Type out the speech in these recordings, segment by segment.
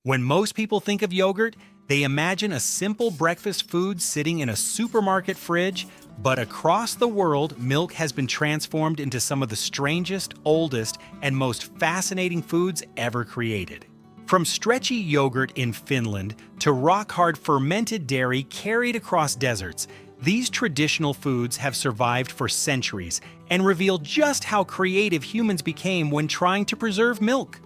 When most people think of yogurt, they imagine a simple breakfast food sitting in a supermarket fridge, but across the world, milk has been transformed into some of the strangest, oldest, and most fascinating foods ever created. From stretchy yogurt in Finland to rock-hard fermented dairy carried across deserts, these traditional foods have survived for centuries and reveal just how creative humans became when trying to preserve milk.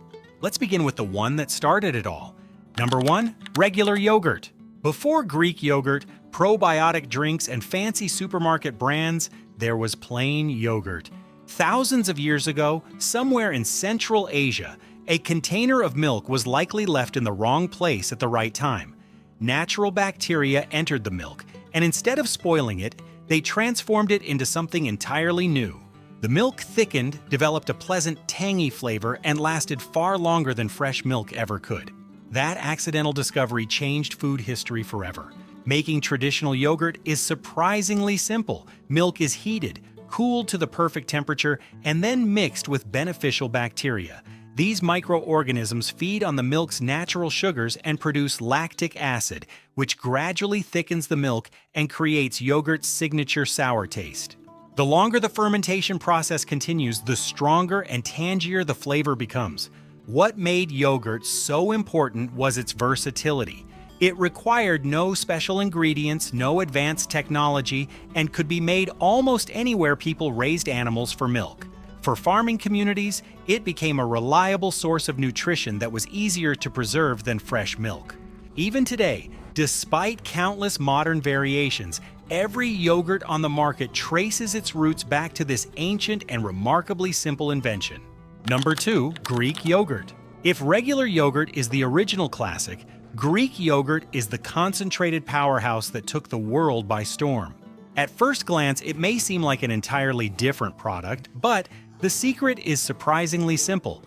Let's begin with the one that started it all. Number 1, regular yogurt. Before Greek yogurt, probiotic drinks, and fancy supermarket brands, there was plain yogurt. Thousands of years ago, somewhere in Central Asia, a container of milk was likely left in the wrong place at the right time. Natural bacteria entered the milk, and instead of spoiling it, they transformed it into something entirely new. The milk thickened, developed a pleasant, tangy flavor, and lasted far longer than fresh milk ever could. That accidental discovery changed food history forever. Making traditional yogurt is surprisingly simple. Milk is heated, cooled to the perfect temperature, and then mixed with beneficial bacteria. These microorganisms feed on the milk's natural sugars and produce lactic acid, which gradually thickens the milk and creates yogurt's signature sour taste. The longer the fermentation process continues, the stronger and tangier the flavor becomes. What made yogurt so important was its versatility. It required no special ingredients, no advanced technology, and could be made almost anywhere people raised animals for milk. For farming communities, it became a reliable source of nutrition that was easier to preserve than fresh milk. Even today, despite countless modern variations, every yogurt on the market traces its roots back to this ancient and remarkably simple invention. Number 2, Greek yogurt. If regular yogurt is the original classic, Greek yogurt is the concentrated powerhouse that took the world by storm. At first glance, it may seem like an entirely different product, but the secret is surprisingly simple.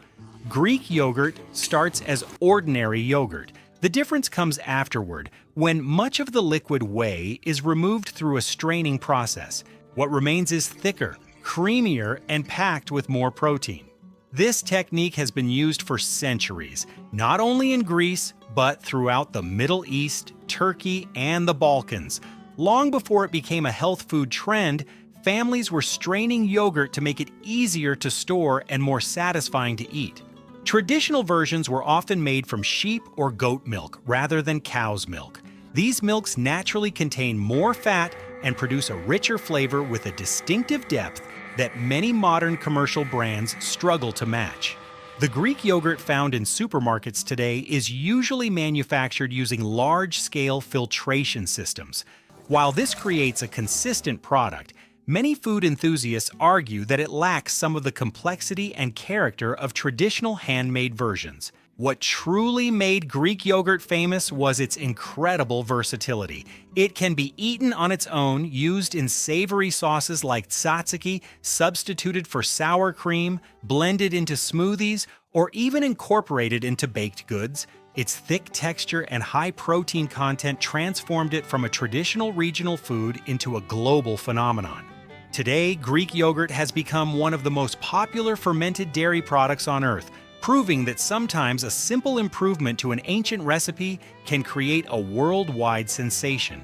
Greek yogurt starts as ordinary yogurt. The difference comes afterward, when much of the liquid whey is removed through a straining process. What remains is thicker, creamier, and packed with more protein. This technique has been used for centuries, not only in Greece, but throughout the Middle East, Turkey, and the Balkans. Long before it became a health food trend, families were straining yogurt to make it easier to store and more satisfying to eat. Traditional versions were often made from sheep or goat milk rather than cow's milk. These milks naturally contain more fat and produce a richer flavor with a distinctive depth that many modern commercial brands struggle to match. The Greek yogurt found in supermarkets today is usually manufactured using large-scale filtration systems. While this creates a consistent product, many food enthusiasts argue that it lacks some of the complexity and character of traditional handmade versions. What truly made Greek yogurt famous was its incredible versatility. It can be eaten on its own, used in savory sauces like tzatziki, substituted for sour cream, blended into smoothies, or even incorporated into baked goods. Its thick texture and high protein content transformed it from a traditional regional food into a global phenomenon. Today, Greek yogurt has become one of the most popular fermented dairy products on Earth, proving that sometimes a simple improvement to an ancient recipe can create a worldwide sensation.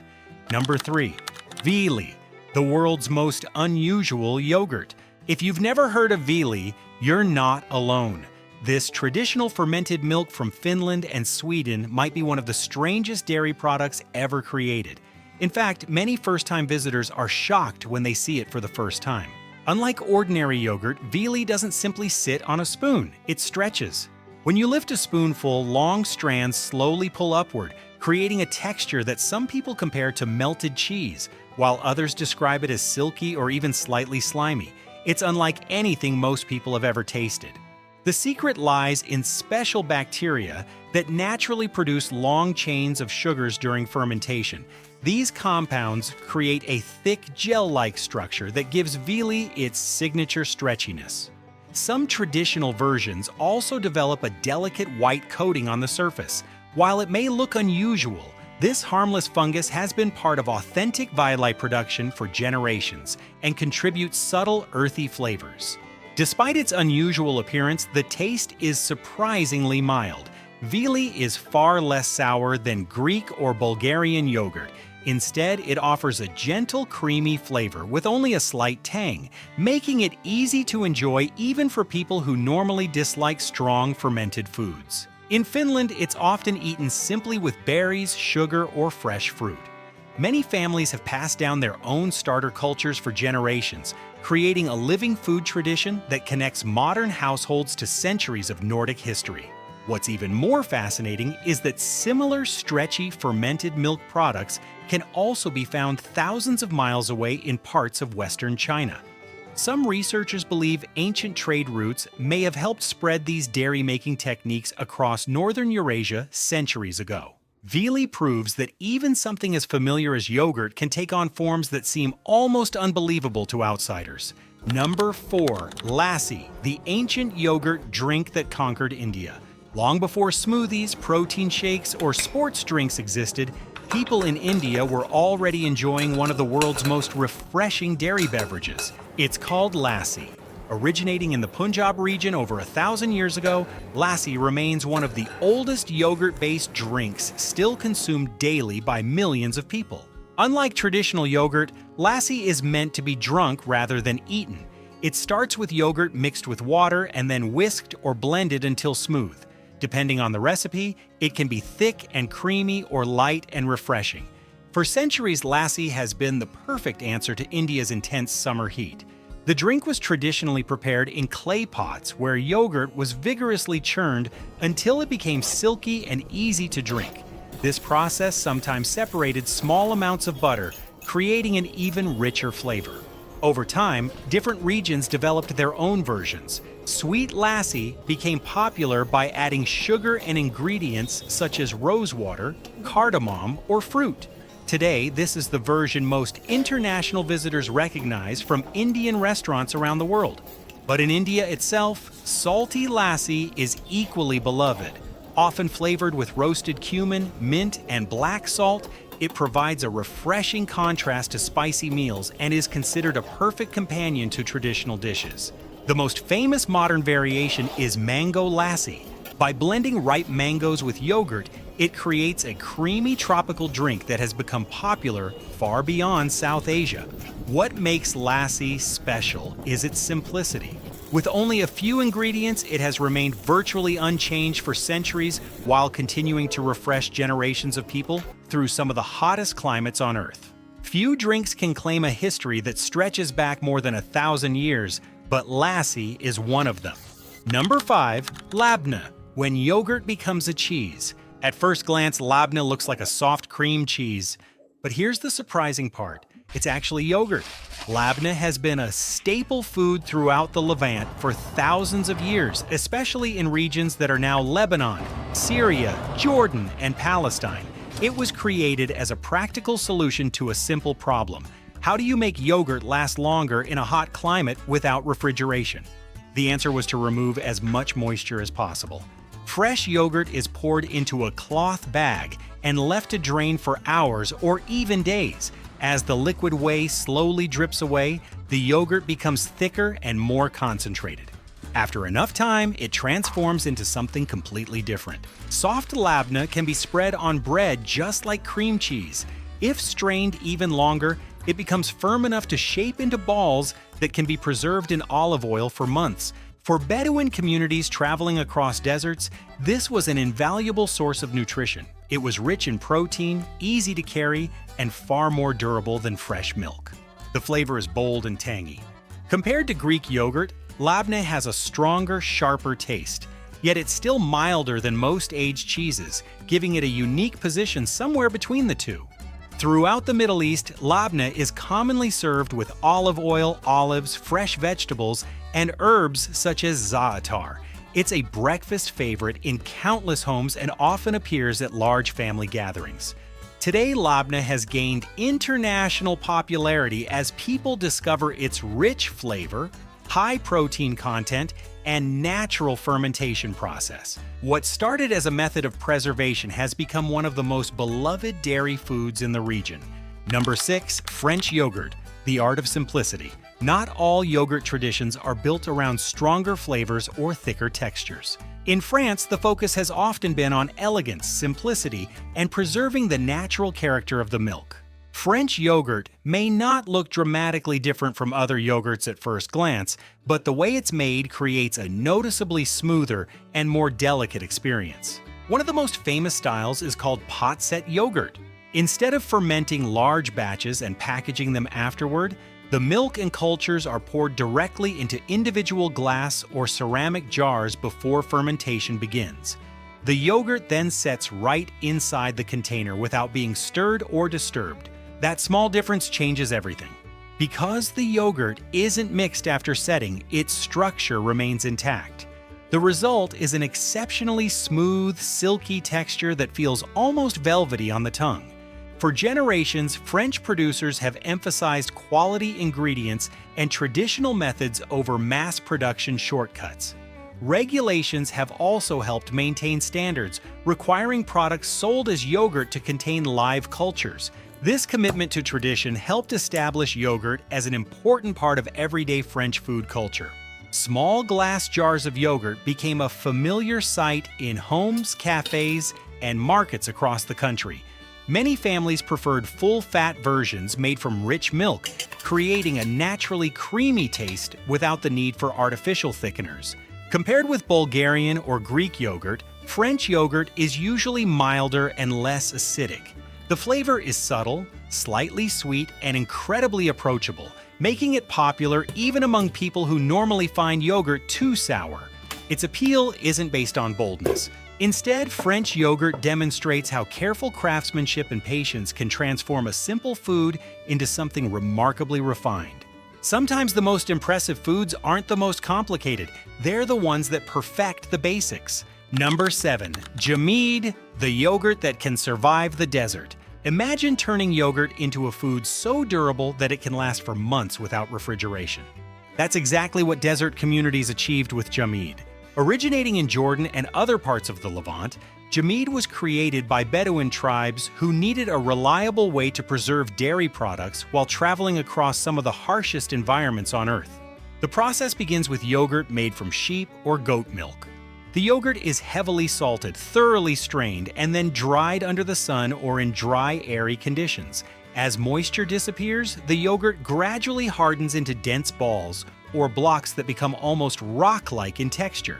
Number 3, Viili, the world's most unusual yogurt. If you've never heard of Viili, you're not alone. This traditional fermented milk from Finland and Sweden might be one of the strangest dairy products ever created. In fact, many first-time visitors are shocked when they see it for the first time. Unlike ordinary yogurt, Viili doesn't simply sit on a spoon, it stretches. When you lift a spoonful, long strands slowly pull upward, creating a texture that some people compare to melted cheese, while others describe it as silky or even slightly slimy. It's unlike anything most people have ever tasted. The secret lies in special bacteria that naturally produce long chains of sugars during fermentation. These compounds create a thick gel-like structure that gives Viili its signature stretchiness. Some traditional versions also develop a delicate white coating on the surface. While it may look unusual, this harmless fungus has been part of authentic Viili production for generations and contributes subtle, earthy flavors. Despite its unusual appearance, the taste is surprisingly mild. Viili is far less sour than Greek or Bulgarian yogurt. Instead, it offers a gentle, creamy flavor with only a slight tang, making it easy to enjoy even for people who normally dislike strong fermented foods. In Finland, it's often eaten simply with berries, sugar, or fresh fruit. Many families have passed down their own starter cultures for generations, creating a living food tradition that connects modern households to centuries of Nordic history. What's even more fascinating is that similar stretchy fermented milk products can also be found thousands of miles away in parts of Western China. Some researchers believe ancient trade routes may have helped spread these dairy-making techniques across northern Eurasia centuries ago. Viili proves that even something as familiar as yogurt can take on forms that seem almost unbelievable to outsiders. Number 4. Lassi, the ancient yogurt drink that conquered India. Long before smoothies, protein shakes, or sports drinks existed, people in India were already enjoying one of the world's most refreshing dairy beverages. It's called lassi. Originating in the Punjab region over 1,000 years ago, lassi remains one of the oldest yogurt-based drinks still consumed daily by millions of people. Unlike traditional yogurt, lassi is meant to be drunk rather than eaten. It starts with yogurt mixed with water and then whisked or blended until smooth. Depending on the recipe, it can be thick and creamy or light and refreshing. For centuries, lassi has been the perfect answer to India's intense summer heat. The drink was traditionally prepared in clay pots where yogurt was vigorously churned until it became silky and easy to drink. This process sometimes separated small amounts of butter, creating an even richer flavor. Over time, different regions developed their own versions. Sweet lassi became popular by adding sugar and ingredients such as rosewater, cardamom, or fruit. Today, this is the version most international visitors recognize from Indian restaurants around the world. But in India itself, salty lassi is equally beloved. Often flavored with roasted cumin, mint, and black salt, it provides a refreshing contrast to spicy meals and is considered a perfect companion to traditional dishes. The most famous modern variation is mango lassi. By blending ripe mangoes with yogurt, it creates a creamy tropical drink that has become popular far beyond South Asia. What makes lassi special is its simplicity. With only a few ingredients, it has remained virtually unchanged for centuries while continuing to refresh generations of people through some of the hottest climates on Earth. Few drinks can claim a history that stretches back more than 1,000 years, but lassi is one of them. Number 5. Labna, when yogurt becomes a cheese. At first glance, labna looks like a soft cream cheese. But here's the surprising part. It's actually yogurt. Labna has been a staple food throughout the Levant for thousands of years, especially in regions that are now Lebanon, Syria, Jordan, and Palestine. It was created as a practical solution to a simple problem. How do you make yogurt last longer in a hot climate without refrigeration? The answer was to remove as much moisture as possible. Fresh yogurt is poured into a cloth bag and left to drain for hours or even days. As the liquid whey slowly drips away, the yogurt becomes thicker and more concentrated. After enough time, it transforms into something completely different. Soft labna can be spread on bread just like cream cheese. If strained even longer, it becomes firm enough to shape into balls that can be preserved in olive oil for months. For Bedouin communities traveling across deserts, this was an invaluable source of nutrition. It was rich in protein, easy to carry, and far more durable than fresh milk. The flavor is bold and tangy. Compared to Greek yogurt, labna has a stronger, sharper taste. Yet it's still milder than most aged cheeses, giving it a unique position somewhere between the two. Throughout the Middle East, labna is commonly served with olive oil, olives, fresh vegetables, and herbs such as za'atar. It's a breakfast favorite in countless homes and often appears at large family gatherings. Today, labna has gained international popularity as people discover its rich flavor, high protein content, and natural fermentation process. What started as a method of preservation has become one of the most beloved dairy foods in the region. Number 6. French yogurt, the art of simplicity. Not all yogurt traditions are built around stronger flavors or thicker textures. In France, the focus has often been on elegance, simplicity, and preserving the natural character of the milk. French yogurt may not look dramatically different from other yogurts at first glance, but the way it's made creates a noticeably smoother and more delicate experience. One of the most famous styles is called pot-set yogurt. Instead of fermenting large batches and packaging them afterward, the milk and cultures are poured directly into individual glass or ceramic jars before fermentation begins. The yogurt then sets right inside the container without being stirred or disturbed. That small difference changes everything. Because the yogurt isn't mixed after setting, its structure remains intact. The result is an exceptionally smooth, silky texture that feels almost velvety on the tongue. For generations, French producers have emphasized quality ingredients and traditional methods over mass production shortcuts. Regulations have also helped maintain standards, requiring products sold as yogurt to contain live cultures. This commitment to tradition helped establish yogurt as an important part of everyday French food culture. Small glass jars of yogurt became a familiar sight in homes, cafes, and markets across the country. Many families preferred full-fat versions made from rich milk, creating a naturally creamy taste without the need for artificial thickeners. Compared with Bulgarian or Greek yogurt, French yogurt is usually milder and less acidic. The flavor is subtle, slightly sweet, and incredibly approachable, making it popular even among people who normally find yogurt too sour. Its appeal isn't based on boldness. Instead, French yogurt demonstrates how careful craftsmanship and patience can transform a simple food into something remarkably refined. Sometimes the most impressive foods aren't the most complicated, they're the ones that perfect the basics. Number 7. Jamid, the yogurt that can survive the desert. Imagine turning yogurt into a food so durable that it can last for months without refrigeration. That's exactly what desert communities achieved with Jamid. Originating in Jordan and other parts of the Levant, Jamid was created by Bedouin tribes who needed a reliable way to preserve dairy products while traveling across some of the harshest environments on Earth. The process begins with yogurt made from sheep or goat milk. The yogurt is heavily salted, thoroughly strained, and then dried under the sun or in dry, airy conditions. As moisture disappears, the yogurt gradually hardens into dense balls or blocks that become almost rock-like in texture.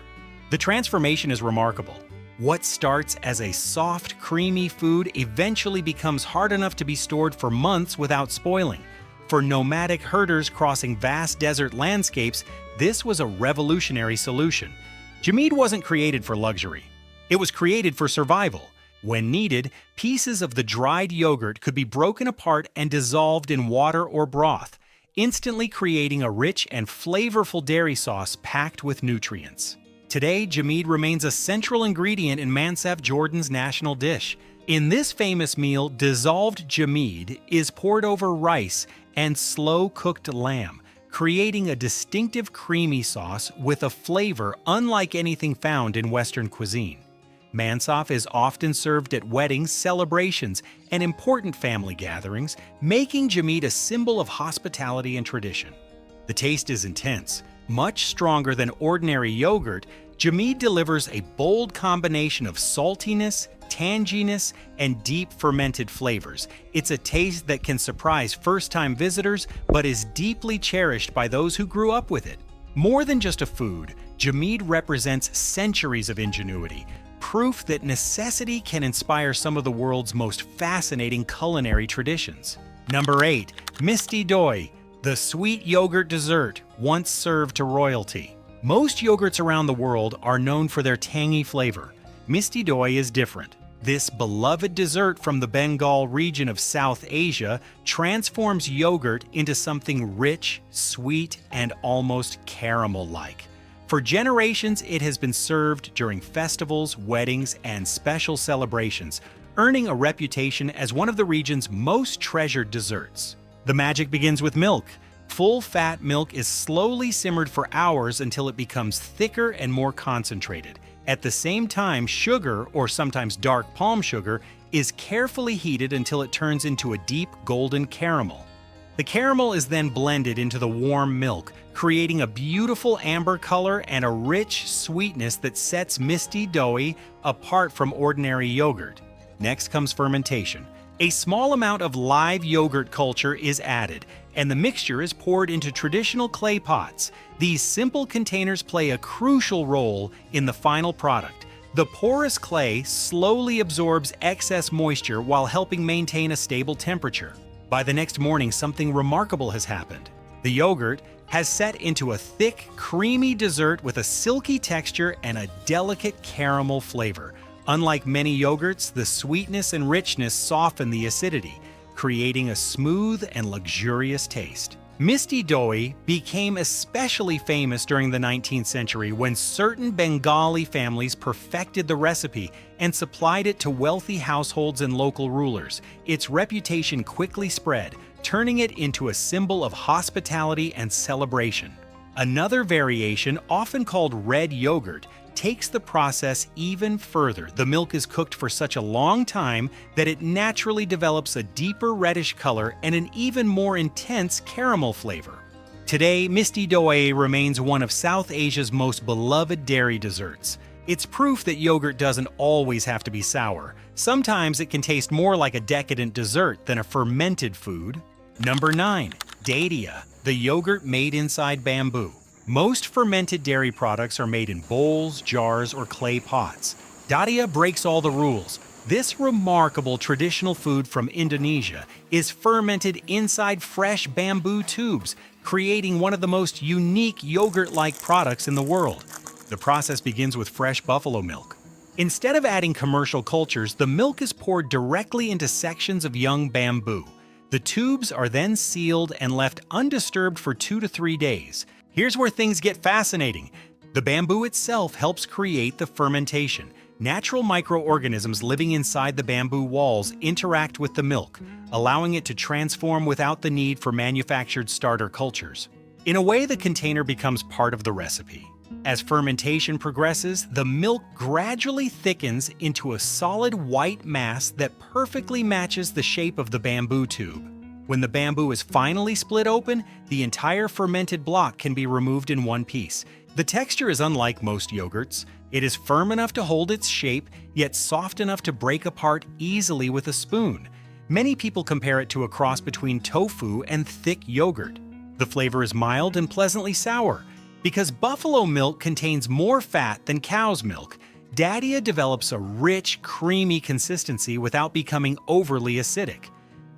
The transformation is remarkable. What starts as a soft, creamy food eventually becomes hard enough to be stored for months without spoiling. For nomadic herders crossing vast desert landscapes, this was a revolutionary solution. Jamid wasn't created for luxury. It was created for survival. When needed, pieces of the dried yogurt could be broken apart and dissolved in water or broth, instantly creating a rich and flavorful dairy sauce packed with nutrients. Today, Jamid remains a central ingredient in Mansaf, Jordan's national dish. In this famous meal, dissolved Jamid is poured over rice and slow-cooked lamb, creating a distinctive creamy sauce with a flavor unlike anything found in Western cuisine. Mansaf is often served at weddings, celebrations, and important family gatherings, making Jamid a symbol of hospitality and tradition. The taste is intense. Much stronger than ordinary yogurt, Jamid delivers a bold combination of saltiness, tanginess, and deep fermented flavors. It's a taste that can surprise first-time visitors, but is deeply cherished by those who grew up with it. More than just a food, Jamid represents centuries of ingenuity, proof that necessity can inspire some of the world's most fascinating culinary traditions. Number 8. Misti doi, the sweet yogurt dessert once served to royalty. Most yogurts around the world are known for their tangy flavor. Misti doi is different. This beloved dessert from the Bengal region of South Asia transforms yogurt into something rich, sweet, and almost caramel-like. For generations, it has been served during festivals, weddings, and special celebrations, earning a reputation as one of the region's most treasured desserts. The magic begins with milk. Full-fat milk is slowly simmered for hours until it becomes thicker and more concentrated. At the same time, sugar, or sometimes dark palm sugar, is carefully heated until it turns into a deep golden caramel. The caramel is then blended into the warm milk, creating a beautiful amber color and a rich sweetness that sets Misti doughy apart from ordinary yogurt. Next comes fermentation. A small amount of live yogurt culture is added, and the mixture is poured into traditional clay pots. These simple containers play a crucial role in the final product. The porous clay slowly absorbs excess moisture while helping maintain a stable temperature. By the next morning, something remarkable has happened. The yogurt has set into a thick, creamy dessert with a silky texture and a delicate caramel flavor. Unlike many yogurts, the sweetness and richness soften the acidity, creating a smooth and luxurious taste. Misti doughy became especially famous during the 19th century when certain Bengali families perfected the recipe and supplied it to wealthy households and local rulers. Its reputation quickly spread, turning it into a symbol of hospitality and celebration. Another variation, often called red yogurt, takes the process even further. The milk is cooked for such a long time that it naturally develops a deeper reddish color and an even more intense caramel flavor. Today, Misti doughy remains one of South Asia's most beloved dairy desserts. It's proof that yogurt doesn't always have to be sour. Sometimes it can taste more like a decadent dessert than a fermented food. Number 9. Dadia, the yogurt made inside bamboo. Most fermented dairy products are made in bowls, jars, or clay pots. Dadia breaks all the rules. This remarkable traditional food from Indonesia is fermented inside fresh bamboo tubes, creating one of the most unique yogurt-like products in the world. The process begins with fresh buffalo milk. Instead of adding commercial cultures, the milk is poured directly into sections of young bamboo. The tubes are then sealed and left undisturbed for 2 to 3 days. Here's where things get fascinating. The bamboo itself helps create the fermentation. Natural microorganisms living inside the bamboo walls interact with the milk, allowing it to transform without the need for manufactured starter cultures. In a way, the container becomes part of the recipe. As fermentation progresses, the milk gradually thickens into a solid white mass that perfectly matches the shape of the bamboo tube. When the bamboo is finally split open, the entire fermented block can be removed in one piece. The texture is unlike most yogurts. It is firm enough to hold its shape, yet soft enough to break apart easily with a spoon. Many people compare it to a cross between tofu and thick yogurt. The flavor is mild and pleasantly sour. Because buffalo milk contains more fat than cow's milk, Dadia develops a rich, creamy consistency without becoming overly acidic.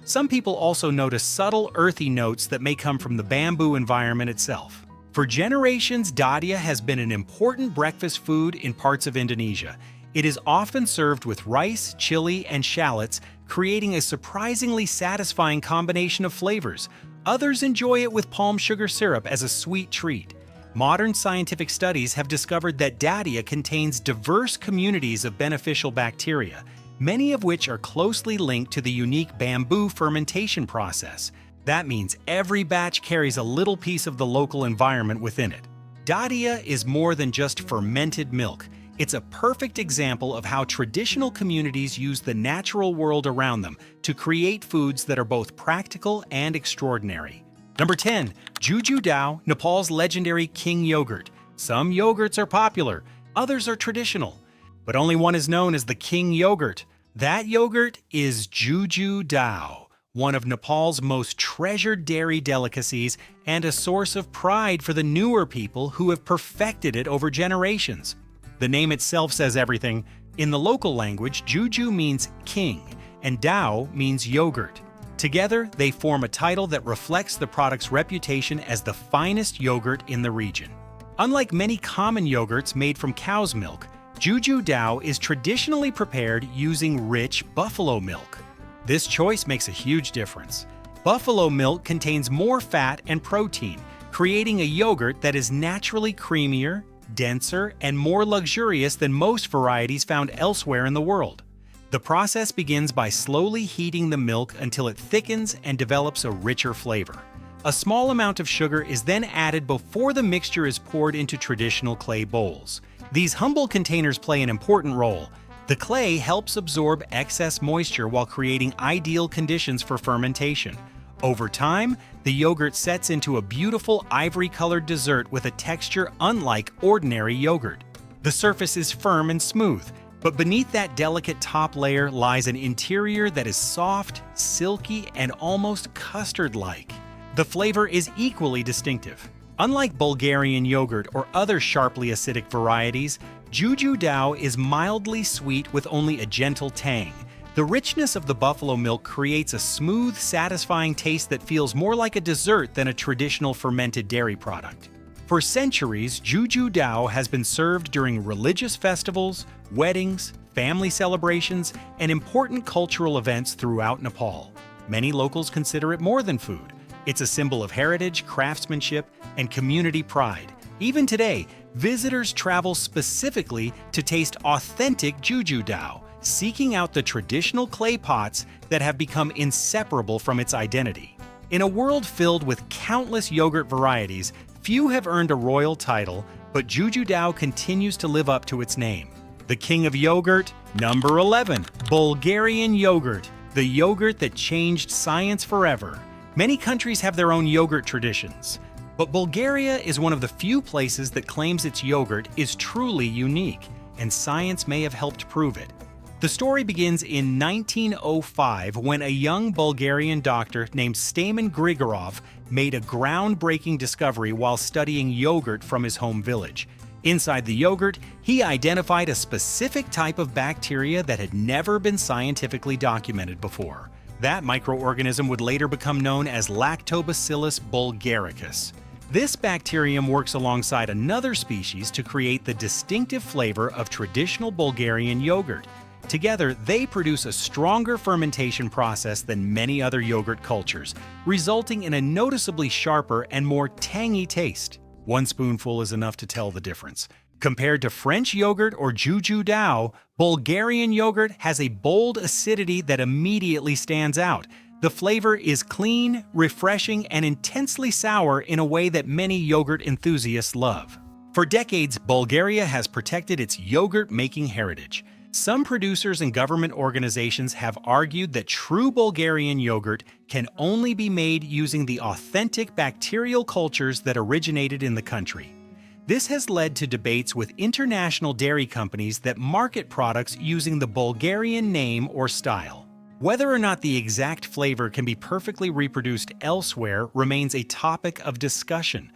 Some people also notice subtle earthy notes that may come from the bamboo environment itself. For generations, Dadia has been an important breakfast food in parts of Indonesia. It is often served with rice, chili, and shallots, creating a surprisingly satisfying combination of flavors. Others enjoy it with palm sugar syrup as a sweet treat. Modern scientific studies have discovered that Dadia contains diverse communities of beneficial bacteria, many of which are closely linked to the unique bamboo fermentation process. That means every batch carries a little piece of the local environment within it. Dadia is more than just fermented milk. It's a perfect example of how traditional communities use the natural world around them to create foods that are both practical and extraordinary. Number 10. Juju, Nepal's legendary king yogurt. Some yogurts are popular, others are traditional, but only one is known as the king yogurt. That yogurt is Juju, one of Nepal's most treasured dairy delicacies and a source of pride for the newer people who have perfected it over generations. The name itself says everything. In the local language, Juju means king, and Dao means yogurt. Together, they form a title that reflects the product's reputation as the finest yogurt in the region. Unlike many common yogurts made from cow's milk, Juju is traditionally prepared using rich buffalo milk. This choice makes a huge difference. Buffalo milk contains more fat and protein, creating a yogurt that is naturally creamier, denser, and more luxurious than most varieties found elsewhere in the world. The process begins by slowly heating the milk until it thickens and develops a richer flavor. A small amount of sugar is then added before the mixture is poured into traditional clay bowls. These humble containers play an important role. The clay helps absorb excess moisture while creating ideal conditions for fermentation. Over time, the yogurt sets into a beautiful ivory-colored dessert with a texture unlike ordinary yogurt. The surface is firm and smooth, but beneath that delicate top layer lies an interior that is soft, silky, and almost custard-like. The flavor is equally distinctive. Unlike Bulgarian yogurt or other sharply acidic varieties, Juju is mildly sweet with only a gentle tang. The richness of the buffalo milk creates a smooth, satisfying taste that feels more like a dessert than a traditional fermented dairy product. For centuries, Juju has been served during religious festivals, weddings, family celebrations, and important cultural events throughout Nepal. Many locals consider it more than food. It's a symbol of heritage, craftsmanship, and community pride. Even today, visitors travel specifically to taste authentic Juju, seeking out the traditional clay pots that have become inseparable from its identity. In a world filled with countless yogurt varieties, few have earned a royal title, but Juju continues to live up to its name. The king of yogurt, number 11, Bulgarian yogurt, the yogurt that changed science forever. Many countries have their own yogurt traditions, but Bulgaria is one of the few places that claims its yogurt is truly unique, and science may have helped prove it. The story begins in 1905 when a young Bulgarian doctor named Stamen Grigorov made a groundbreaking discovery while studying yogurt from his home village. Inside the yogurt, he identified a specific type of bacteria that had never been scientifically documented before. That microorganism would later become known as Lactobacillus bulgaricus. This bacterium works alongside another species to create the distinctive flavor of traditional Bulgarian yogurt. Together, they produce a stronger fermentation process than many other yogurt cultures, resulting in a noticeably sharper and more tangy taste. One spoonful is enough to tell the difference. Compared to French yogurt or Juju, Bulgarian yogurt has a bold acidity that immediately stands out. The flavor is clean, refreshing, and intensely sour in a way that many yogurt enthusiasts love. For decades, Bulgaria has protected its yogurt-making heritage. Some producers and government organizations have argued that true Bulgarian yogurt can only be made using the authentic bacterial cultures that originated in the country. This has led to debates with international dairy companies that market products using the Bulgarian name or style. Whether or not the exact flavor can be perfectly reproduced elsewhere remains a topic of discussion.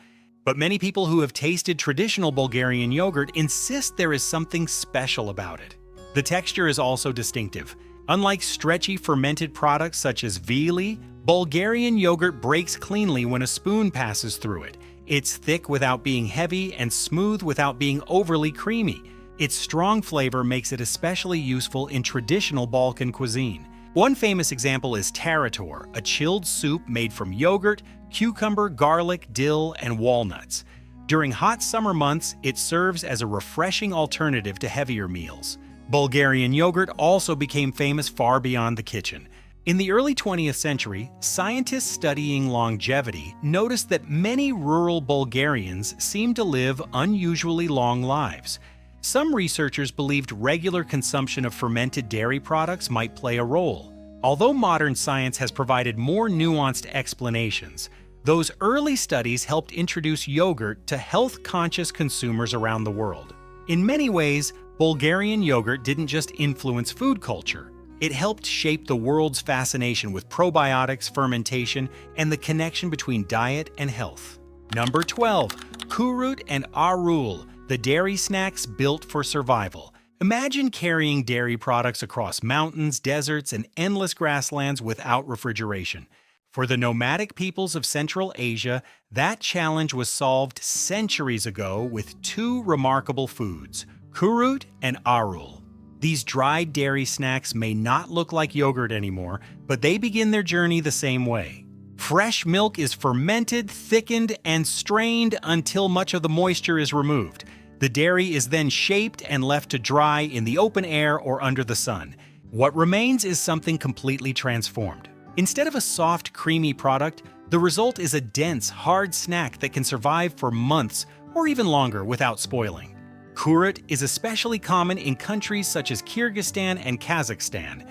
But many people who have tasted traditional Bulgarian yogurt insist there is something special about it. The texture is also distinctive. Unlike stretchy fermented products such as Viili, Bulgarian yogurt breaks cleanly when a spoon passes through it. It's thick without being heavy and smooth without being overly creamy. Its strong flavor makes it especially useful in traditional Balkan cuisine. One famous example is tarator, a chilled soup made from yogurt, cucumber, garlic, dill, and walnuts. During hot summer months, it serves as a refreshing alternative to heavier meals. Bulgarian yogurt also became famous far beyond the kitchen. In the early 20th century, scientists studying longevity noticed that many rural Bulgarians seemed to live unusually long lives. Some researchers believed regular consumption of fermented dairy products might play a role. Although modern science has provided more nuanced explanations, those early studies helped introduce yogurt to health-conscious consumers around the world. In many ways, Bulgarian yogurt didn't just influence food culture. It helped shape the world's fascination with probiotics, fermentation, and the connection between diet and health. Number 12. Kurut and Aruul, the dairy snacks built for survival. Imagine carrying dairy products across mountains, deserts, and endless grasslands without refrigeration. For the nomadic peoples of Central Asia, that challenge was solved centuries ago with two remarkable foods, Kurut and Aruul. These dried dairy snacks may not look like yogurt anymore, but they begin their journey the same way. Fresh milk is fermented, thickened, and strained until much of the moisture is removed. The dairy is then shaped and left to dry in the open air or under the sun. What remains is something completely transformed. Instead of a soft, creamy product, the result is a dense, hard snack that can survive for months or even longer without spoiling. Kurut is especially common in countries such as Kyrgyzstan and Kazakhstan.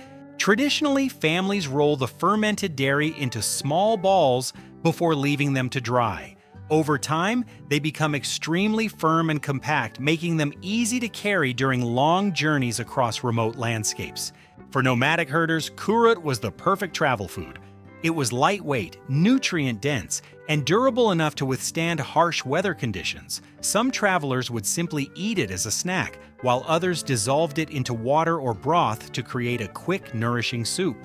Traditionally, families roll the fermented dairy into small balls before leaving them to dry. Over time, they become extremely firm and compact, making them easy to carry during long journeys across remote landscapes. For nomadic herders, Kurut was the perfect travel food. It was lightweight, nutrient-dense, and durable enough to withstand harsh weather conditions. Some travelers would simply eat it as a snack, while others dissolved it into water or broth to create a quick, nourishing soup.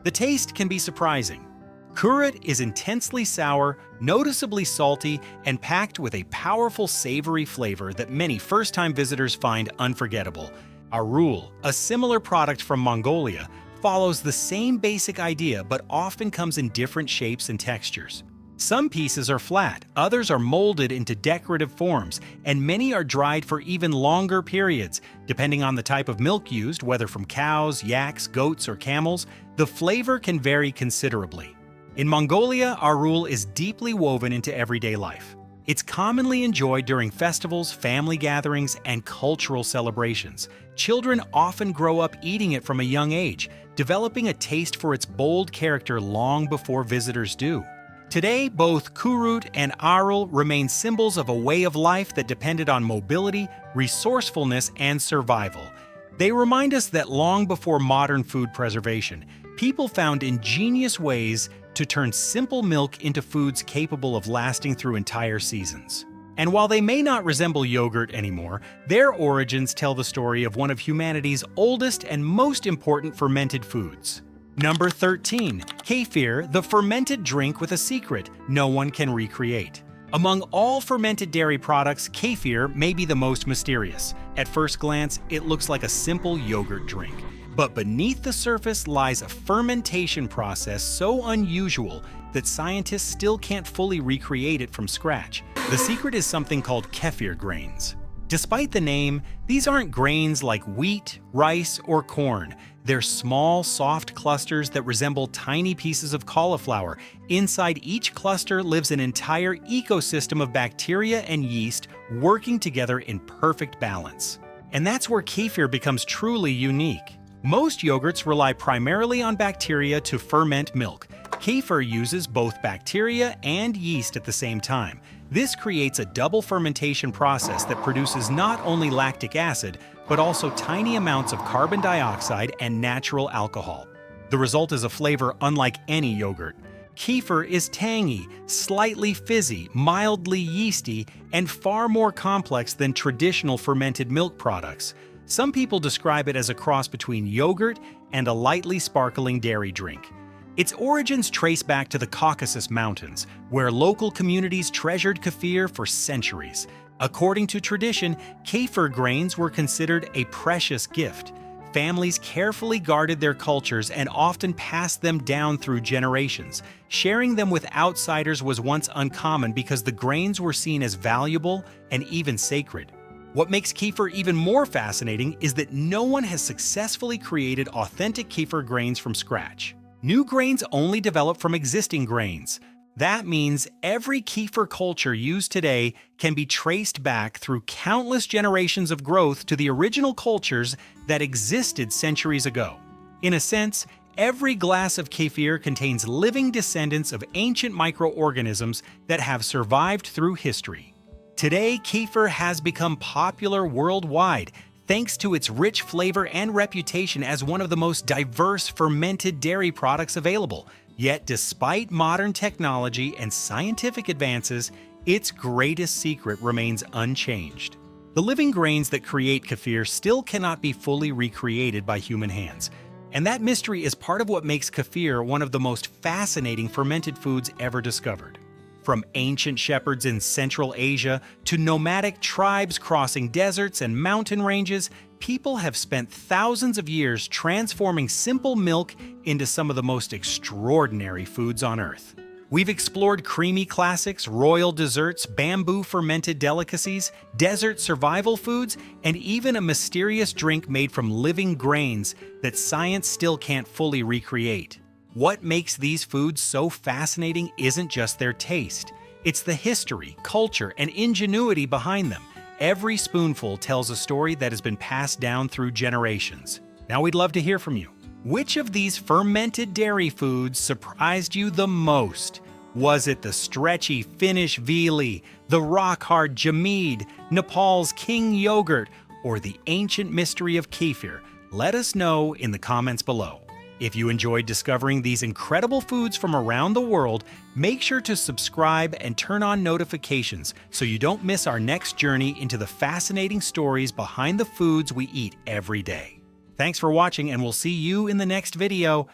The taste can be surprising. Kurut is intensely sour, noticeably salty, and packed with a powerful savory flavor that many first-time visitors find unforgettable. Aruul, a similar product from Mongolia, follows the same basic idea but often comes in different shapes and textures. Some pieces are flat, others are molded into decorative forms, and many are dried for even longer periods. Depending on the type of milk used, whether from cows, yaks, goats, or camels, the flavor can vary considerably. In Mongolia, Aruul is deeply woven into everyday life. It's commonly enjoyed during festivals, family gatherings, and cultural celebrations. Children often grow up eating it from a young age, developing a taste for its bold character long before visitors do. Today, both Kurut and Aruul remain symbols of a way of life that depended on mobility, resourcefulness, and survival. They remind us that long before modern food preservation, people found ingenious ways to turn simple milk into foods capable of lasting through entire seasons. And while they may not resemble yogurt anymore, their origins tell the story of one of humanity's oldest and most important fermented foods. Number 13. Kefir, the fermented drink with a secret no one can recreate. Among all fermented dairy products, kefir may be the most mysterious. At first glance, it looks like a simple yogurt drink. But beneath the surface lies a fermentation process so unusual that scientists still can't fully recreate it from scratch. The secret is something called kefir grains. Despite the name, these aren't grains like wheat, rice, or corn. They're small, soft clusters that resemble tiny pieces of cauliflower. Inside each cluster lives an entire ecosystem of bacteria and yeast working together in perfect balance. And that's where kefir becomes truly unique. Most yogurts rely primarily on bacteria to ferment milk. Kefir uses both bacteria and yeast at the same time. This creates a double fermentation process that produces not only lactic acid, but also tiny amounts of carbon dioxide and natural alcohol. The result is a flavor unlike any yogurt. Kefir is tangy, slightly fizzy, mildly yeasty, and far more complex than traditional fermented milk products. Some people describe it as a cross between yogurt and a lightly sparkling dairy drink. Its origins trace back to the Caucasus Mountains, where local communities treasured kefir for centuries. According to tradition, kefir grains were considered a precious gift. Families carefully guarded their cultures and often passed them down through generations. Sharing them with outsiders was once uncommon because the grains were seen as valuable and even sacred. What makes kefir even more fascinating is that no one has successfully created authentic kefir grains from scratch. New grains only develop from existing grains. That means every kefir culture used today can be traced back through countless generations of growth to the original cultures that existed centuries ago. In a sense, every glass of kefir contains living descendants of ancient microorganisms that have survived through history. Today, kefir has become popular worldwide, thanks to its rich flavor and reputation as one of the most diverse fermented dairy products available. Yet, despite modern technology and scientific advances, its greatest secret remains unchanged. The living grains that create kefir still cannot be fully recreated by human hands. And that mystery is part of what makes kefir one of the most fascinating fermented foods ever discovered. From ancient shepherds in Central Asia to nomadic tribes crossing deserts and mountain ranges, people have spent thousands of years transforming simple milk into some of the most extraordinary foods on Earth. We've explored creamy classics, royal desserts, bamboo fermented delicacies, desert survival foods, and even a mysterious drink made from living grains that science still can't fully recreate. What makes these foods so fascinating isn't just their taste. It's the history, culture, and ingenuity behind them. Every spoonful tells a story that has been passed down through generations. Now we'd love to hear from you. Which of these fermented dairy foods surprised you the most? Was it the stretchy Finnish Viili, the rock-hard Jamid, Nepal's king yogurt, or the ancient mystery of Kefir? Let us know in the comments below. If you enjoyed discovering these incredible foods from around the world, make sure to subscribe and turn on notifications so you don't miss our next journey into the fascinating stories behind the foods we eat every day. Thanks for watching, and we'll see you in the next video.